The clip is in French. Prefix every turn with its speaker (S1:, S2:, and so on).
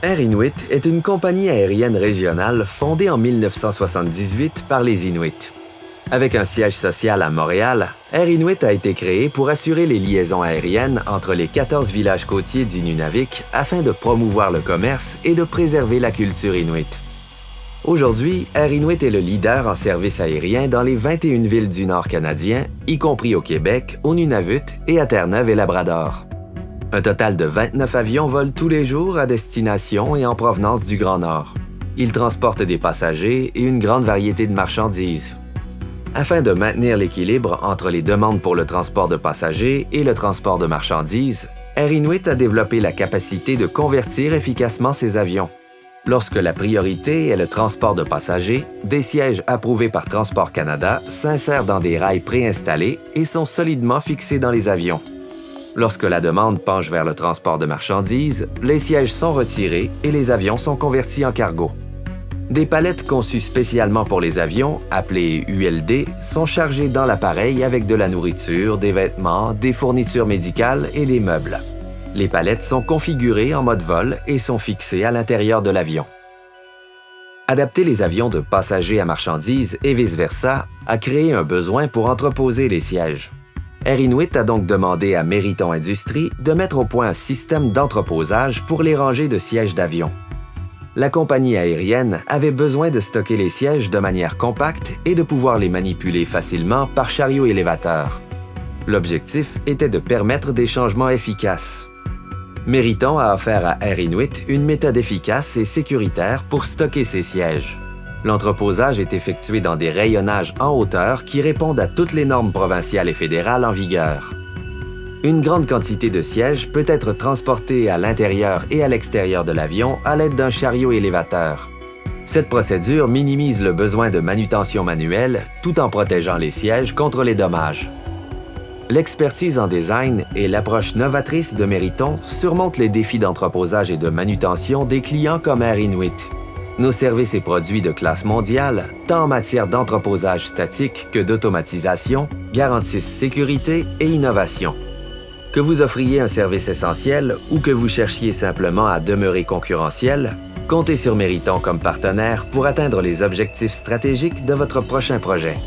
S1: Air Inuit est une compagnie aérienne régionale fondée en 1978 par les Inuits. Avec un siège social à Montréal, Air Inuit a été créé pour assurer les liaisons aériennes entre les 14 villages côtiers du Nunavik afin de promouvoir le commerce et de préserver la culture inuit. Aujourd'hui, Air Inuit est le leader en service aérien dans les 21 villes du Nord canadien, y compris au Québec, au Nunavut et à Terre-Neuve et Labrador. Un total de 29 avions volent tous les jours à destination et en provenance du Grand Nord. Ils transportent des passagers et une grande variété de marchandises. Afin de maintenir l'équilibre entre les demandes pour le transport de passagers et le transport de marchandises, Air Inuit a développé la capacité de convertir efficacement ses avions. Lorsque la priorité est le transport de passagers, des sièges approuvés par Transport Canada s'insèrent dans des rails préinstallés et sont solidement fixés dans les avions. Lorsque la demande penche vers le transport de marchandises, les sièges sont retirés et les avions sont convertis en cargo. Des palettes conçues spécialement pour les avions, appelées ULD, sont chargées dans l'appareil avec de la nourriture, des vêtements, des fournitures médicales et des meubles. Les palettes sont configurées en mode vol et sont fixées à l'intérieur de l'avion. Adapter les avions de passagers à marchandises et vice-versa a créé un besoin pour entreposer les sièges. Air Inuit a donc demandé à Meriton Industries de mettre au point un système d'entreposage pour les rangées de sièges d'avion. La compagnie aérienne avait besoin de stocker les sièges de manière compacte et de pouvoir les manipuler facilement par chariot élévateur. L'objectif était de permettre des changements efficaces. Meriton a offert à Air Inuit une méthode efficace et sécuritaire pour stocker ces sièges. L'entreposage est effectué dans des rayonnages en hauteur qui répondent à toutes les normes provinciales et fédérales en vigueur. Une grande quantité de sièges peut être transportée à l'intérieur et à l'extérieur de l'avion à l'aide d'un chariot élévateur. Cette procédure minimise le besoin de manutention manuelle tout en protégeant les sièges contre les dommages. L'expertise en design et l'approche novatrice de Meriton surmontent les défis d'entreposage et de manutention des clients comme Air Inuit. Nos services et produits de classe mondiale, tant en matière d'entreposage statique que d'automatisation, garantissent sécurité et innovation. Que vous offriez un service essentiel ou que vous cherchiez simplement à demeurer concurrentiel, comptez sur Meriton comme partenaire pour atteindre les objectifs stratégiques de votre prochain projet.